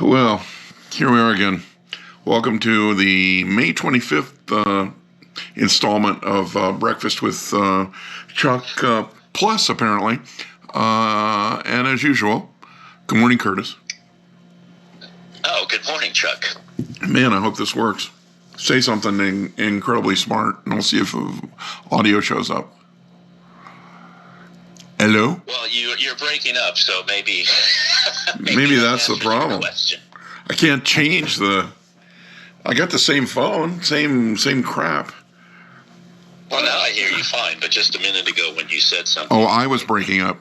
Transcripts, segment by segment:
Well, here we are again. Welcome to the May 25th installment of Breakfast with Chuck Plus, apparently. And as usual, good morning, Curtis. Oh, good morning, Chuck. Man, I hope this works. Say something incredibly smart, and we'll see if audio shows up. Hello? Well, you're breaking up, so maybe... maybe that's the problem. I can't change the... I got the same phone, same crap. Well, now I hear you fine, but just a minute ago when you said something... Oh, I was breaking up.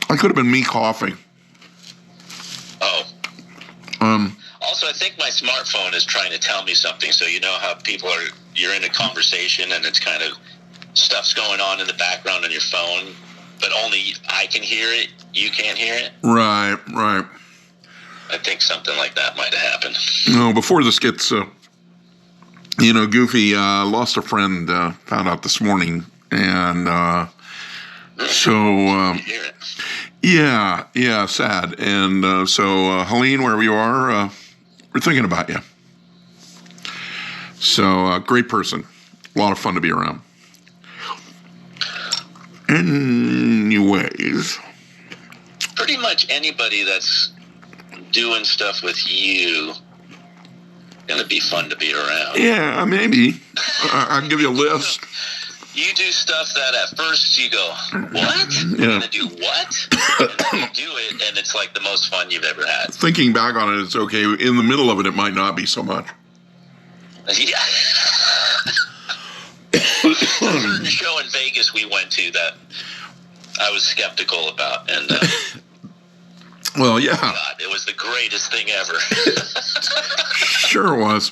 I could have been me coughing. Oh. Also, I think my smartphone is trying to tell me something, so you know how you're in a conversation and it's kind of... stuff's going on in the background on your phone, but only I can hear it, you can't hear it? Right. I think something like that might have happened. No, before this gets, goofy, lost a friend, found out this morning, and yeah, sad. And so, Helene, wherever you are, we're thinking about you. So, great person. A lot of fun to be around. Anyways. Pretty much anybody that's doing stuff with you gonna be fun to be around. Yeah, maybe. I can give you a list. You do stuff that at first you go, what? Yeah. You're gonna do what? And then you do it, and it's like the most fun you've ever had. Thinking back on it, it's okay. In the middle of it, it might not be so much. Yeah. There's a certain show in Vegas we went to that I was skeptical about, and well, yeah, God, it was the greatest thing ever. Sure was.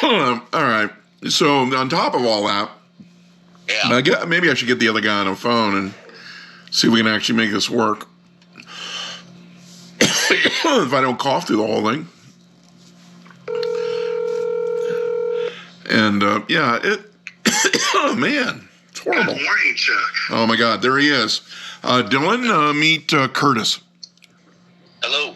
All right. So on top of all that, yeah, maybe I should get the other guy on the phone and see if we can actually make this work. If I don't cough through the whole thing. And oh man, it's horrible. Good morning, Chuck. Oh my God, there he is. Dylan, meet Curtis. Hello.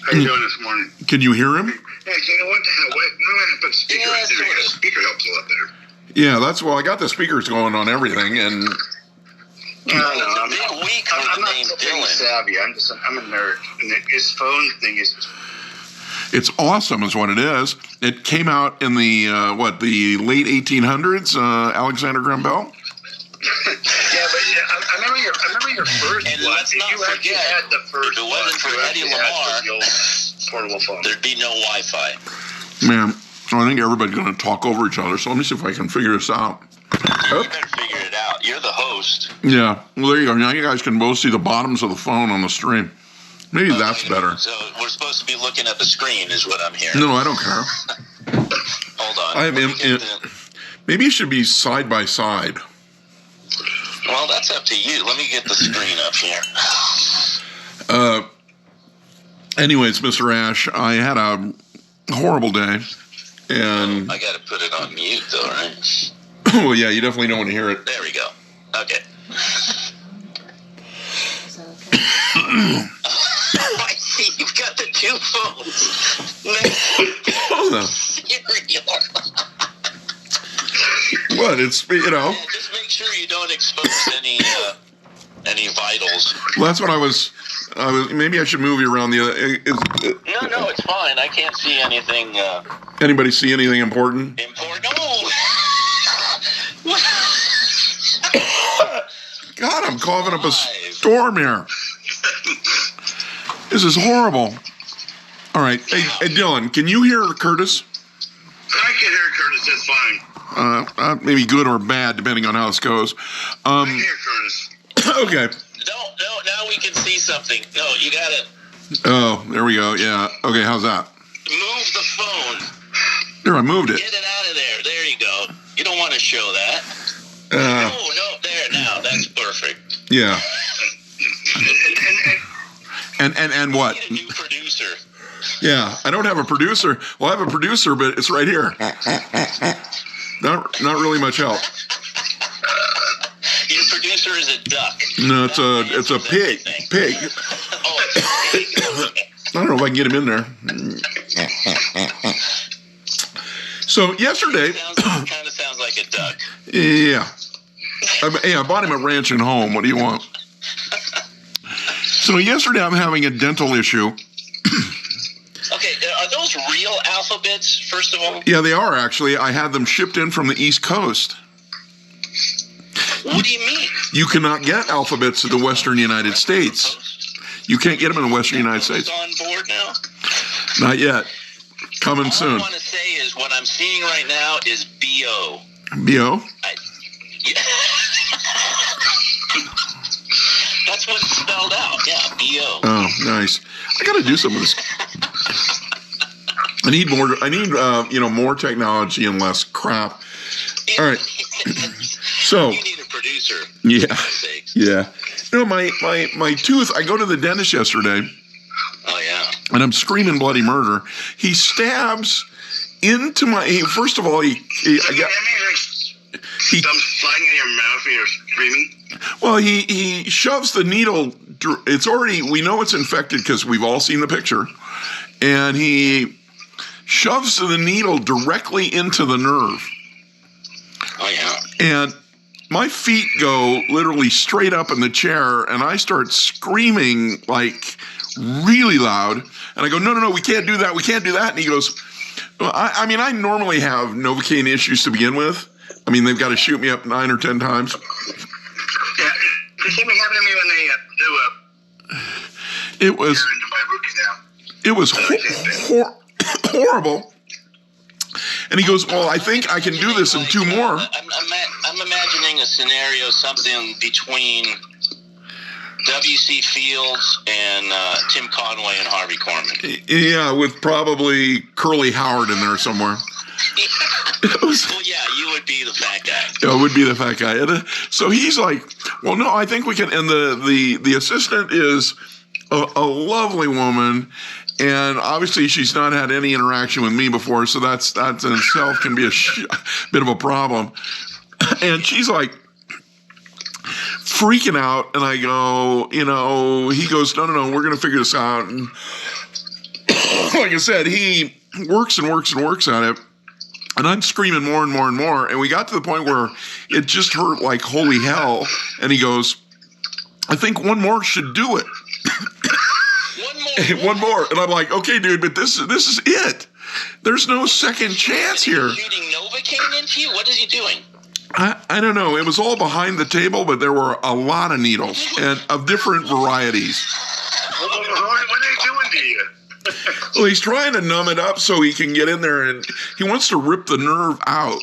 How you doing this morning? Can you hear him? Hey, you know what? No, I have to put speaker Yeah, in there. sort of. Speaker helps a lot better. Yeah, I got the speakers going on everything, and It's a big week for I'm the not name so Dylan. savvy. I'm a nerd. And this phone thing is... it's awesome is what it is. It came out in the late 1800s, Alexander Graham Bell? I remember your first And one. let's not You actually forget, had the first if it wasn't for you Eddie actually had Lamar, the old portable phone. There'd be no Wi-Fi. Man, I think everybody's going to talk over each other, so let me see if I can figure this out. You better figure it out. You're the host. Yeah, well, there you go. Now you guys can both see the bottoms of the phone on the stream. Maybe that's better. So we're supposed to be looking at the screen is what I'm hearing. No, I don't care. Hold on. Maybe it should be side by side. Well, that's up to you. Let me get the screen up here. Anyways, Mr. Ash, I had a horrible day, and I got to put it on mute, though, right? well, yeah, you definitely don't want to hear it. There we go. Okay. Is that okay? I see you've got the two phones. Oh, no. What? It's, Yeah, just make sure you don't expose any vitals. Well, that's what I was. Maybe I should move you around the other. No, it's fine. I can't see anything Anybody see anything important? important. Oh! What? God, I'm coughing up a storm here. This is horrible. All right. Hey, Dylan, can you hear Curtis? I can hear Curtis just fine. Maybe good or bad, depending on how this goes. I can hear Curtis. Okay. No, now we can see something. No, you gotta Oh, there we go. Yeah. Okay, how's that? move the phone. There, I moved it. Get it out of there. There you go. You don't want to show that. No, there, now. That's perfect. Yeah. And what? We need a new producer. Yeah, I don't have a producer. Well, I have a producer, but it's right here. Not really much help. Your producer is a duck. No, it's a pig. Pig. don't know if I can get him in there. So yesterday, kind of sounds like a duck. yeah. Hey, I bought him a ranch and home. What do you want? So yesterday I'm having a dental issue. Okay, are those real alphabets, first of all? Yeah, they are actually. I had them shipped in from the East Coast. What do you mean? You cannot get alphabets in the Western United States. You can't get them in the Western United States. On board now? Not yet. Coming All soon. I want to say is what I'm seeing right now is B.O. B.O.? Yeah. That's what's spelled out. Yeah, B.O. Oh, nice. I got to do some of this. I need more. More technology and less crap. All right. So. You need a producer. Yeah. For God's sakes. Yeah. My tooth. I go to the dentist yesterday. Oh yeah. And I'm screaming bloody murder. He stabs into my. First of all, he Some sliding in your mouth when you're screaming. Well, he shoves the needle. It's already, we know it's infected because we've all seen the picture. And he shoves the needle directly into the nerve. Oh yeah. And my feet go literally straight up in the chair, and I start screaming like really loud. And I go, no, we can't do that. We can't do that. And he goes, well, I mean, I normally have Novocaine issues to begin with. I mean, they've got to shoot me up 9 or 10 times. Yeah, the same thing happened to me when they It was horrible. And he goes, well, I think I can do this in 2 more. I'm imagining a scenario, something between W.C. Fields and Tim Conway and Harvey Korman. Yeah, with probably Curly Howard in there somewhere. Well, yeah, you would be the fat guy. It would be the fat guy. And, so he's like, well, no, I think we can. And the assistant is a lovely woman. And obviously she's not had any interaction with me before. So that in itself can be a bit of a problem. And she's like freaking out. And I go, he goes, no, we're going to figure this out. And like I said, he works and works and works at it. And I'm screaming more and more and more. And we got to the point where it just hurt like holy hell. And he goes, I think one more should do it. One more. And I'm like, okay, dude, but this is it. There's no second chance here. Shooting Novocaine into you? What is he doing? I don't know. It was all behind the table, but there were a lot of needles and of different varieties. What are they doing to you? Well, he's trying to numb it up so he can get in there, and he wants to rip the nerve out,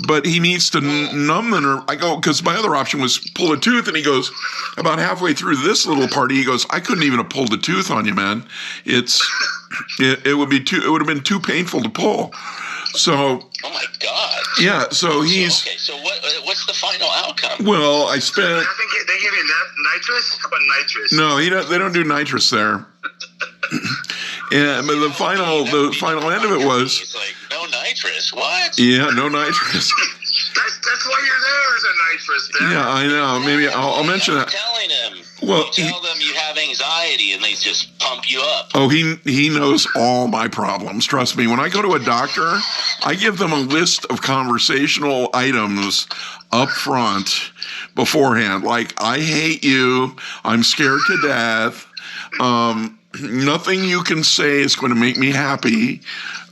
but he needs to numb the nerve. I go, because my other option was pull a tooth, and he goes, about halfway through this little party, he goes, I couldn't even have pulled the tooth on you, man. It would have been too painful to pull. So. Oh my God. Yeah. So he's. Okay. So what's the final outcome? Well, I spent. I think they give you nitrous. How about nitrous? No, they don't do nitrous there. Yeah, but the final end of it was. He's like, no nitrous. What? Yeah, no nitrous. That's why you're there, is a nitrous. Ben. Yeah, I know. Maybe I'll mention that. I'm telling him. Well, you tell them you have anxiety, and they just pump you up. Oh, he knows all my problems. Trust me. When I go to a doctor, I give them a list of conversational items up front beforehand. Like, I hate you. I'm scared to death. Nothing you can say is going to make me happy.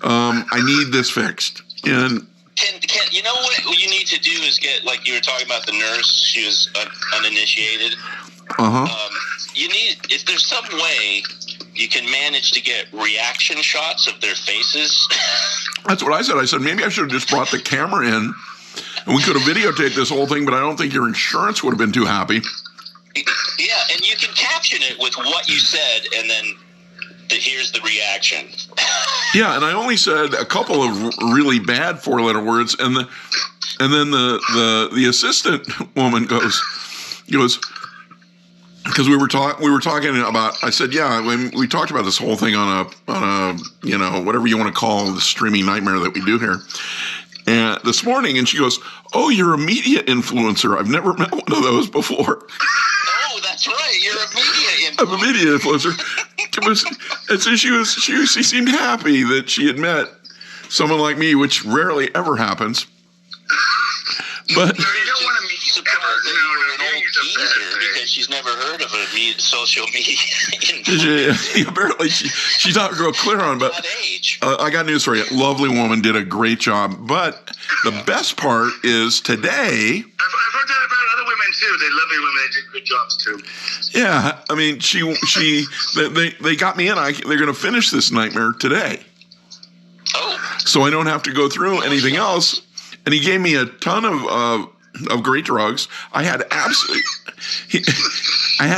I need this fixed. And Can you know what you need to do is get, like you were talking about the nurse, she was uninitiated. You need, if there's some way you can manage to get reaction shots of their faces. That's what I said. I said, maybe I should have just brought the camera in and we could have videotaped this whole thing, but I don't think your insurance would have been too happy. Yeah, and you can caption it with what you said, and then here's the reaction. Yeah, and I only said a couple of really bad 4-letter words, and then the assistant woman goes, because we were talking about. I said, yeah, when we talked about this whole thing on a whatever you want to call the streaming nightmare that we do here. And this morning, and she goes, oh, you're a media influencer. I've never met one of those before. Oh, that's right. You're a media influencer. I'm a media influencer. it was. And so she seemed happy that she had met someone like me, which rarely ever happens. But You don't want to meet Surprised that you were an old you're the best, geezer right? because she's never heard of social media. apparently she's not real clear on. But That age. I got news for you. Lovely woman, did a great job. But the best part is today. I've heard that about other women too. They lovely women. They did good jobs too. Yeah, I mean, they got me in. They're going to finish this nightmare today, Oh, so I don't have to go through anything else. And he gave me a ton of great drugs. I had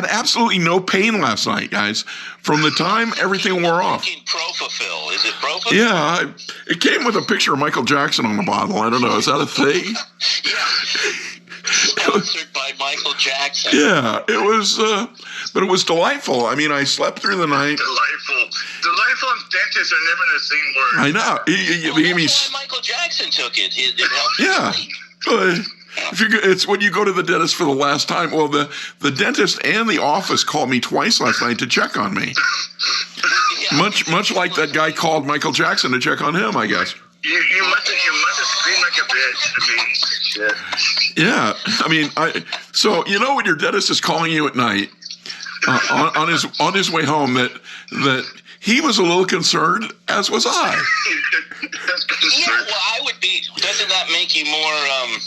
absolutely no pain last night, guys. From the time everything wore off. taking Propofol. Is it Propofol? Yeah, it came with a picture of Michael Jackson on the bottle. I don't know. Is that a thing? Yeah. Sponsored by Michael Jackson. Yeah, it was, but it was delightful. I mean, I slept through the night. Delightful and dentists are never the same word. I know. He gave me. That's why Michael Jackson took it. It helped you Yeah. sleep. It's when you go to the dentist for the last time. Well, the dentist and the office called me twice last night to check on me. Yeah. Much like that guy called Michael Jackson to check on him, I guess. You must have screamed like a bitch. I mean, shit. Yeah, I mean, so you know when your dentist is calling you at night on his way home that he was a little concerned, as was I. Yeah, well, I would be. Doesn't that make you more, I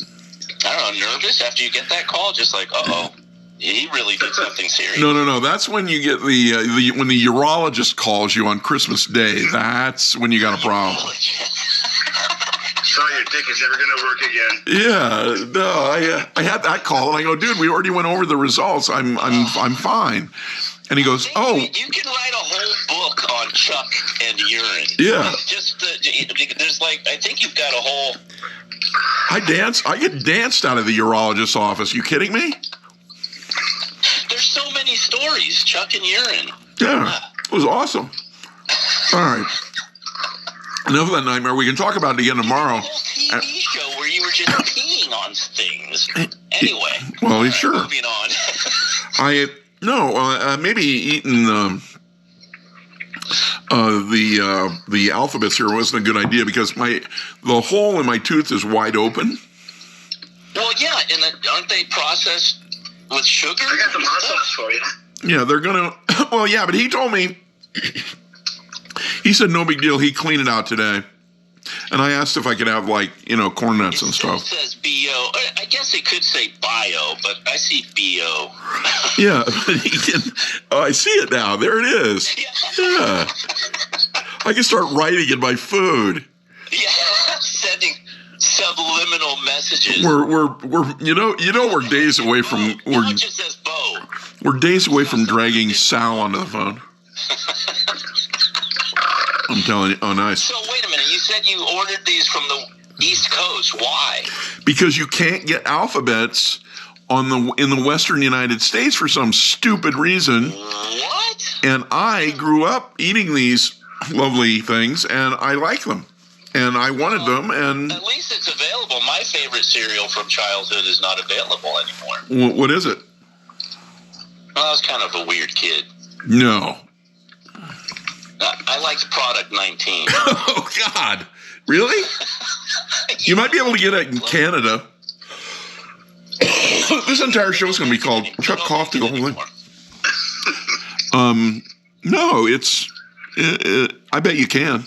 don't know, nervous after you get that call? Just like, uh-oh, he really did something serious. No. That's when you get when the urologist calls you on Christmas Day. That's when you got a problem. Sorry, your dick is never going to work again. Yeah, no, I had that call and I go, dude, we already went over the results. I'm fine. And he goes, oh, You can write a whole book on Chuck and urine. Yeah. Just there's I think you've got a whole. I get danced out of the urologist's office. You kidding me? There's so many stories, Chuck and urine. Yeah, it was awesome. All right. Enough of that nightmare. We can talk about it again tomorrow. A whole TV show where you were just peeing on things. Anyway. Well, All sure. Moving on. Maybe eating the alphabets here wasn't a good idea because the hole in my tooth is wide open. Well, yeah, and aren't they processed with sugar? I got the hot sauce for you. Yeah, they're gonna. Well, yeah, but he told me. He said no big deal. He cleaned it out today, and I asked if I could have corn nuts and It stuff. says BO. I guess it could say bio, but I see BO. Yeah, but he can. Oh, I see it now. There it is. Yeah, I can start writing in my food. Yeah, sending subliminal messages. We're we're days away from Now it just says Bo. we're days away from dragging Sal onto the phone. I'm telling you. Oh, nice. So wait a minute. You said you ordered these from the East Coast. Why? Because you can't get alphabets in the Western United States for some stupid reason. What? And I grew up eating these lovely things, and I like them, and I wanted them. And At least it's available. My favorite cereal from childhood is not available anymore. what is it? Well, I was kind of a weird kid. No. I liked Product 19. Oh God, really? You might be able to get it in Canada. This entire show is going to be called Chuck Cough to the whole thing. No, it's. I bet you can.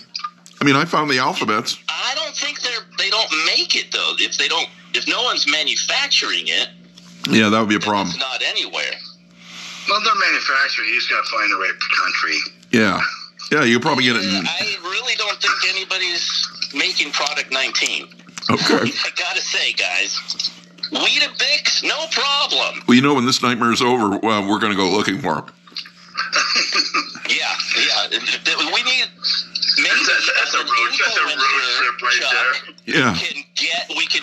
I mean, I found the alphabets. I don't think they don't make it though. If no one's manufacturing it, Yeah, that would be a problem. it's not anywhere. Well, they're manufactured. You just got to find the right country. Yeah, you could probably get it in. I really don't think anybody's making Product 19. Okay. I gotta say, guys, Weetabix, no problem. Well, you know, when this nightmare is over, we're going to go looking for them. Yeah. We need maybe That's a road trip right Chuck, there. Yeah. we can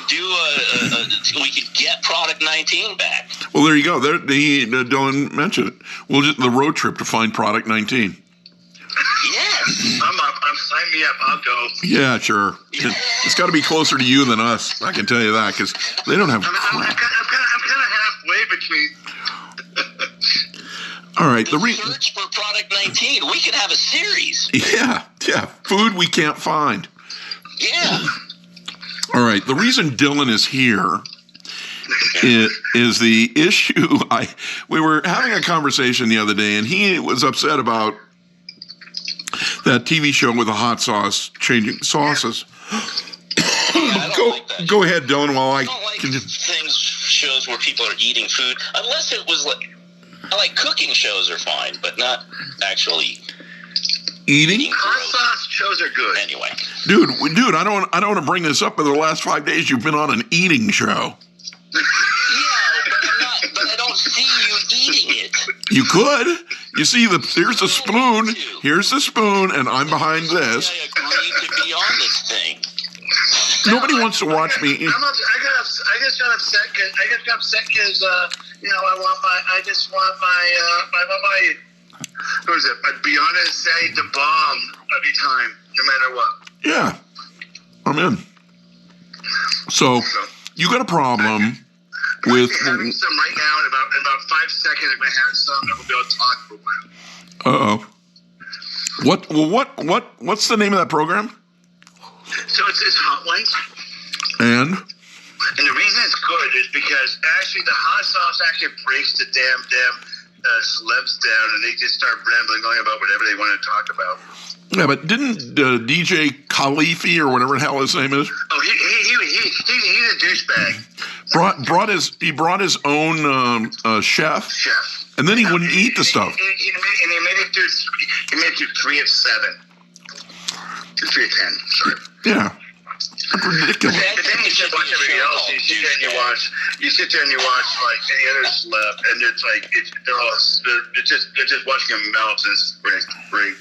get Product 19 back. Well, there you go. Dylan mentioned it. The road trip to find Product 19. Yes. I'm up. Sign me up. I'll go. Yeah, sure. It's got to be closer to you than us. I can tell you that because they don't have I'm crap. kind of halfway between. All right. Search for Product 19. We could have a series. Yeah. Food we can't find. Yeah. All right. The reason Dylan is here is the issue. We were having a conversation the other day, and he was upset about that TV show with the hot sauce changing sauces. I don't like that. Go ahead, Dylan. While I don't like shows where people are eating food, unless it was like, I like cooking shows are fine, but not actually eating. Hot sauce shows are good. Anyway, dude, I don't want to bring this up, but the last 5 days you've been on an eating show. Yeah, but I don't see you eating it. You could. You see, here's the spoon. Here's the spoon, and I'm behind this. I agreed to be on this thing. Nobody wants to watch me eat. I just got upset because I just want my what is it? My Beyonce the bomb every time, no matter what. Yeah, I'm in. So you got a problem with having some right now. In about 5 seconds, I'm gonna have some, and we'll be able to talk for a while. What's the name of that program? So it's Hot Ones. And the reason it's good is because actually the hot sauce actually breaks the damn celebs down, and they just start rambling on about whatever they want to talk about. yeah, but didn't DJ Khalifi or whatever the hell his name is? Oh, he's a douchebag. brought his own chef, and then he wouldn't eat the stuff. And he made it through 3 of 7. 3 of 10. Sorry. Yeah. Ridiculous. But then you sit watch everybody else. You sit there and you watch like any other celeb, and it's like they're just watching them melt, and it's great.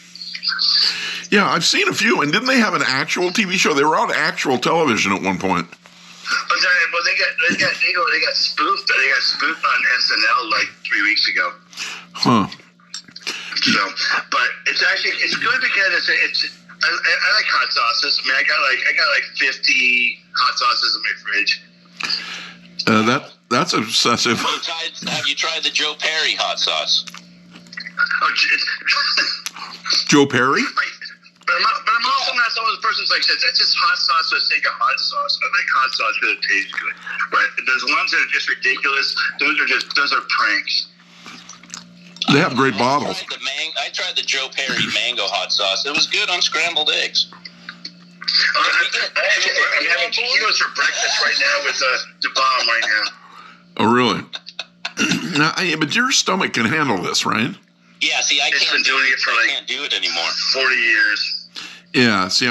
Yeah, I've seen a few, and didn't they have an actual TV show? They were on actual television at one point. But they got spoofed. They got spoofed on SNL like 3 weeks ago. Huh. So, but it's good because I like hot sauces. I mean, I got like 50 hot sauces in my fridge. That's obsessive. Have you tried the Joe Perry hot sauce? Oh, Joe Perry? But I'm also not someone who's person who's like says that's just hot sauce for the sake of hot sauce. I like hot sauce because it tastes good. But there's ones that are just ridiculous. Those are pranks. They have great bottles. I tried the Joe Perry mango hot sauce. It was good on scrambled eggs. I'm having taquitos for breakfast right now with the bomb right now. Oh, really? But your stomach can handle this, right? Yeah, see, I can't do it anymore. 40 years. Yeah, see,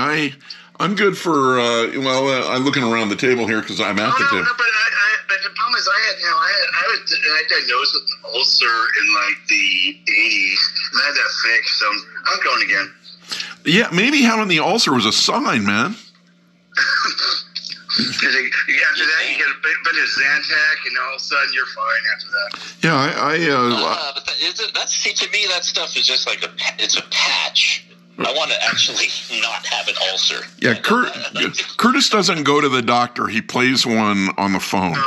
I'm good for, I'm looking around the table here because I'm at the table. No, but the problem is I was diagnosed with an ulcer in like the 80s, and I had that fixed, so I'm going again. Yeah, maybe having the ulcer was a sign, man. After that, you get a bit of Zantac, and all of a sudden you're fine after that. Yeah, but see, to me, that stuff is just like it's a patch. I want to actually not have an ulcer. Yeah, Curtis doesn't go to the doctor. He plays one on the phone. I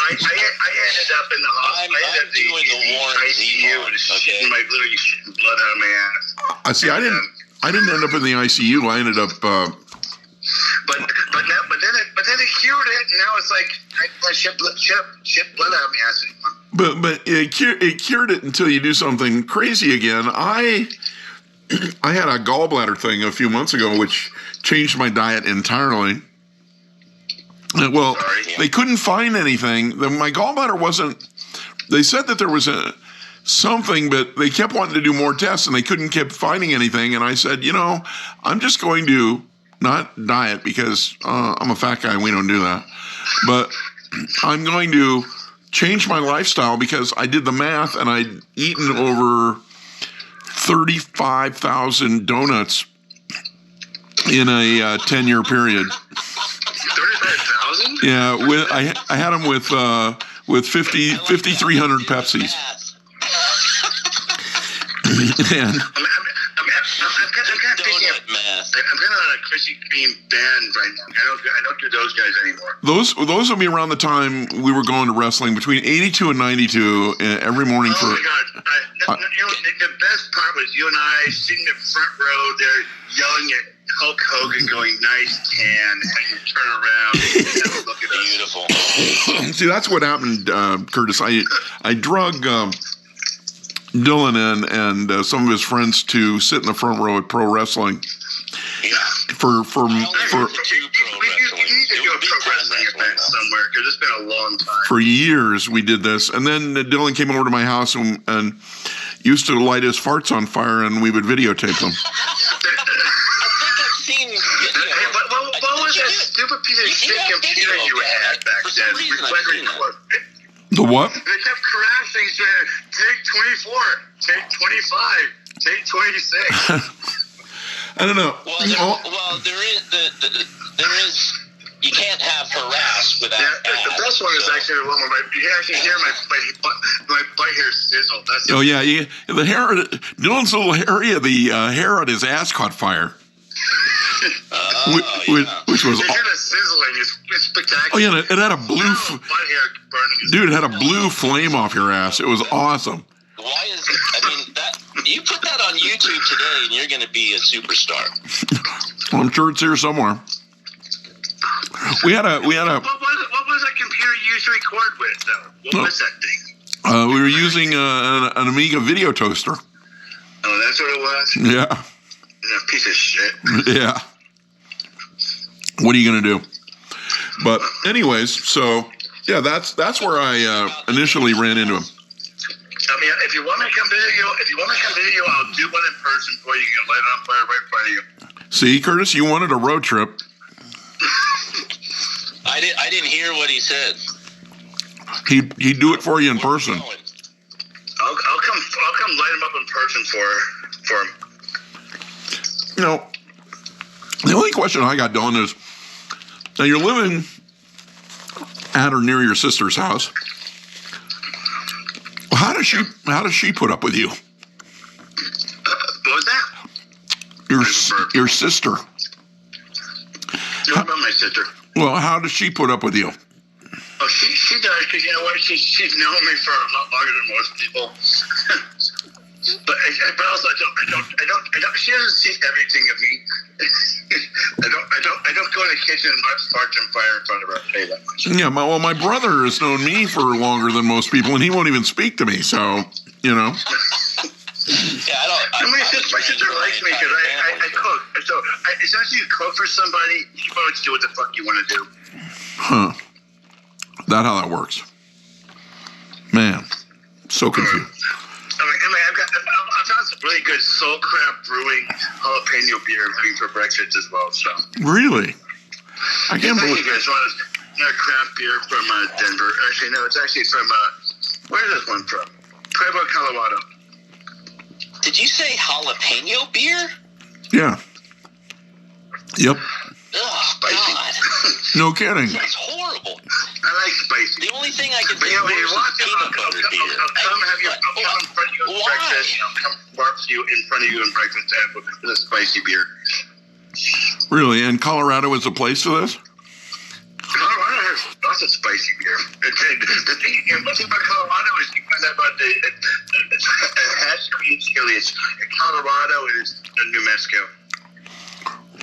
ended up in the hospital. I'm doing the Warren ICU, shitting blood out of my ass. I see. I didn't end up in the ICU. I ended up. But then it cured it, and now it's like I shit blood out of my ass anymore. But it cured it until you do something crazy again. I had a gallbladder thing a few months ago, which changed my diet entirely. Well, they couldn't find anything. My gallbladder wasn't. They said that there was something, but they kept wanting to do more tests, and they couldn't keep finding anything. And I said, I'm just going to not diet because I'm a fat guy and we don't do that. But I'm going to change my lifestyle because I did the math and I'd eaten over 35,000 donuts in a 10-year period. 35,000? Yeah, I had them with 5,300 Pepsis. I'm kind of pissing off. I'm kind of on a Krispy being banned right now. I don't do those guys anymore. Those would be around the time we were going to wrestling, between 82 and 92, every morning Oh for. my God! The best part was you and I sitting in the front row there, yelling at Hulk Hogan, going, "Nice tan," and you turn around and look at us. Beautiful. See, that's what happened, Curtis. I drug Dylan in and some of his friends to sit in the front row at pro wrestling Yeah. for I only for went to two pro We wrestling. need to It do a was big pro time wrestling event somewhere because it's been a long time. for years. We did this, and then Dylan came over to my house and used to light his farts on fire, and we would videotape them. I think I've seen video. Hey, what was that stupid piece of shit have computer video, you okay. had back For then? some reason, I've Record seen it. record. The what? They kept crashing, saying, take 24, take 25, take 26. I don't know. Well, there is. You can't have harass without. The ads, best one is so- actually the one where you can actually hear my butt hair sizzle. That's Oh yeah, the hair. Dylan's little area, the hair on his ass caught fire, Oh, which was. You hear the sizzling. It's spectacular. Oh yeah, it had a blue. Butt hair burning. Dude, it had a blue flame off your ass. It was awesome. Why is it? I mean, that you put that on YouTube today, and you're going to be a superstar. Well, I'm sure it's here somewhere. We had a. What was that computer you used to record with, though? What was that thing? We were using an Amiga video toaster. Oh, that's what it was? Yeah, Yeah, piece of shit. yeah. What are you gonna do? But anyways, so yeah, that's where I initially ran into him. I mean, if you want me to come visit you, I'll do one in person for you. You can light it on fire right in front of you. See, Curtis, you wanted a road trip. I didn't hear what he said. He'd do it for you in Where are we person. going? I'll come light him up in person for him. You know, the only question I got, Dylan, is now you're living at or near your sister's house. How does she put up with you? What was that? Your sister. What about my sister? Well, how does she put up with you? Oh, she does, because you know what? She's known me for a lot longer than most people. but also I don't. She doesn't see everything of me. I don't go in the kitchen and start some fire in front of her. I'll tell you that much. Yeah, my brother has known me for longer than most people, and he won't even speak to me. So, you know. Yeah, My sister likes me because I cook. So as soon as you cook for somebody, you know what to do what the fuck you want to do. Huh. That how that works. Man, so confused. I've found some really good Soul Crab Brewing jalapeno beer I'm having for breakfast as well. So Really? I can't thank believe. you guys. Another craft beer from Denver. Actually, no, it's actually from where is this one from? Pueblo, Colorado. Did you say jalapeno beer? Yeah. Yep. Oh, Spicy. God. No kidding. That's horrible. I like spicy. The only thing I can But think you know, of when you is want to, peanut butter beer. I'll come have you. I'll come in front of you at Why? breakfast. And I'll come barbecue in front of you in breakfast with a spicy beer. Really? And Colorado is a place for this? Colorado has lots of spicy beer. The one thing about Colorado is you find out about the hash green chili. It's in Colorado. It is in New Mexico.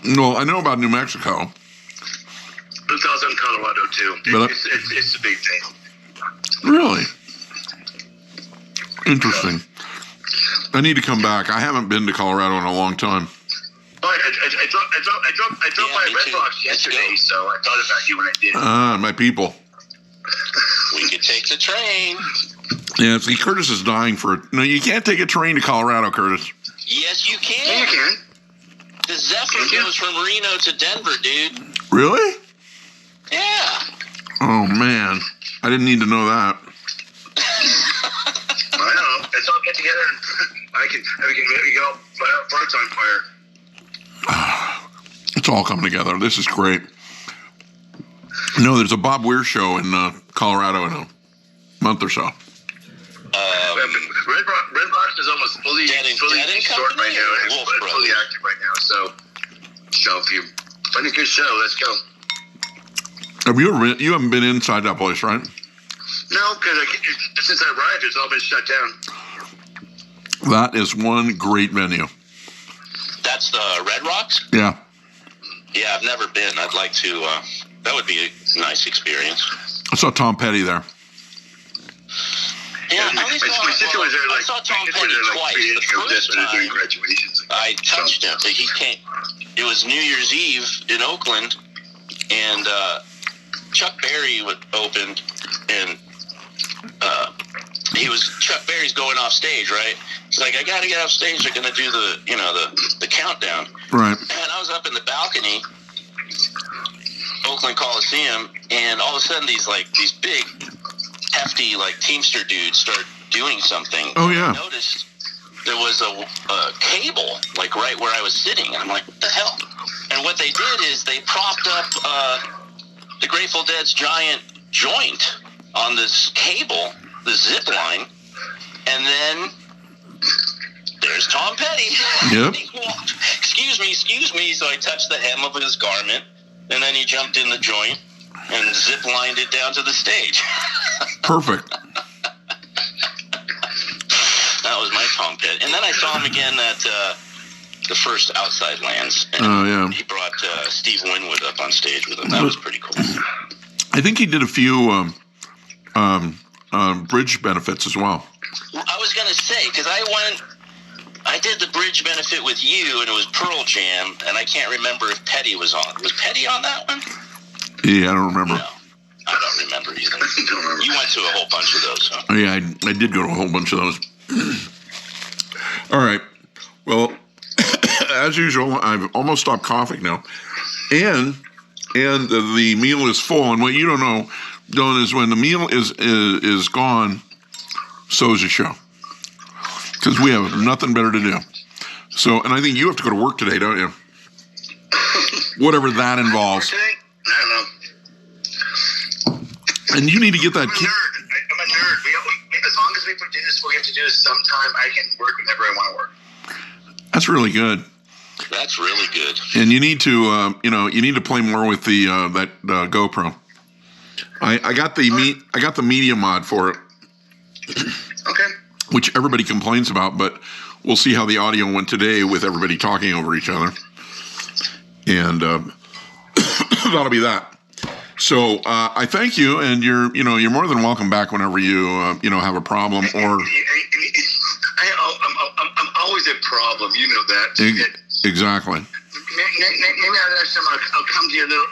No, I know about New Mexico. It's also in Colorado too. But It's a big thing. Really? Interesting. I need to come back. I haven't been to Colorado in a long time. Oh, I drove Yeah, by me Red too. Rocks Let's yesterday, go. so I thought about you when I did. Ah, my people. We could take the train. Yeah, see, Curtis is dying for it. No, you can't take a train to Colorado, Curtis. Yes, you Yeah, you can. can. The Zephyr goes from Reno to Denver, dude. Really? Yeah. Oh, man. I didn't need to know that. I know. Let's all get together and we can go farts on fire. It's all coming together. This is great. No, there's a Bob Weir show in Colorado in a month or so. Red Rocks is almost fully Dead and short Company right now. or It's Wolf fully Brothers? active right now. So if you Funny good show. Let's go. You haven't been inside that place, right? No, because since I arrived, it's all been shut down. That is one great venue. That's the Red Rocks? Yeah. Yeah, I've never been. I'd like to. That would be a nice experience. I saw Tom Petty there. Yeah, I only My sister was there I like saw Tom my sister Petty was there, like, twice. 3 years The ago. first That's when they're doing time graduations. I touched him, but he came. It was New Year's Eve in Oakland, and Chuck Berry opened, and Chuck Berry's going off stage, right? He's like, I got to get off stage. They're going to do the countdown. Right. And I was up in the balcony, Oakland Coliseum, and all of a sudden these big, hefty Teamster dudes start doing something. Oh, yeah. I noticed there was a cable right where I was sitting, and I'm like, what the hell? And what they did is they propped up the Grateful Dead's giant joint on this cable, the zip line, and then there's Tom Petty. Yep. He walked, excuse me. So I touched the hem of his garment, and then he jumped in the joint and zip lined it down to the stage. Perfect. That was my Tom Petty. And then I saw him again at the first Outside Lands. And Oh, yeah. he brought Steve Winwood up on stage with him. That was pretty cool. I think he did a few bridge benefits as well. I was going to say, because I did the bridge benefit with you, and it was Pearl Jam, and I can't remember if Petty was on. Was Petty on that one? Yeah, I don't remember. No, I don't remember either. You went to a whole bunch of those, huh? Oh, yeah, I did go to a whole bunch of those. All right. Well, as usual, I've almost stopped coughing now. And the meal is full. And what you don't know, Dylan, is when the meal is gone, so is the show. Because we have nothing better to do. So, and I think you have to go to work today, don't you? Whatever that involves. I don't know. And you need to get that. I'm a nerd. I'm a nerd. As long as we produce what we have to do sometime, I can work whenever I want to work. That's really good. That's really good. And you need to, you need to play more with the that GoPro. I got the media mod for it, Okay. which everybody complains about, but we'll see how the audio went today with everybody talking over each other, and that'll be that. So I thank you, and you're more than welcome back whenever you have a problem or. I'm always a problem. You know that. Exactly. Maybe next time I'll come to your little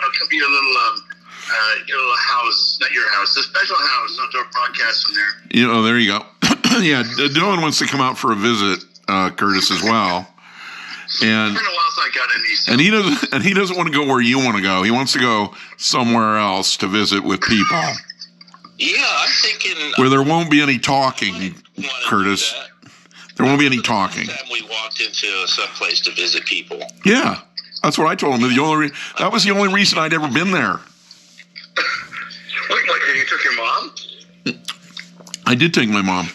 house, not your house, the special house. I'll do a broadcast from there. There you go. Yeah, Dylan wants to come out for a visit, Curtis, as well. And It's been a while since I got in these. and he doesn't want to go where you want to go. He wants to go somewhere else to visit with people Yeah, I'm thinking. where there won't be any talking, Curtis. There won't be any talking. Last time we walked into some place to visit people. Yeah, that's what I told him. That was the only reason I'd ever been there. Like you took your mom? I did take my mom.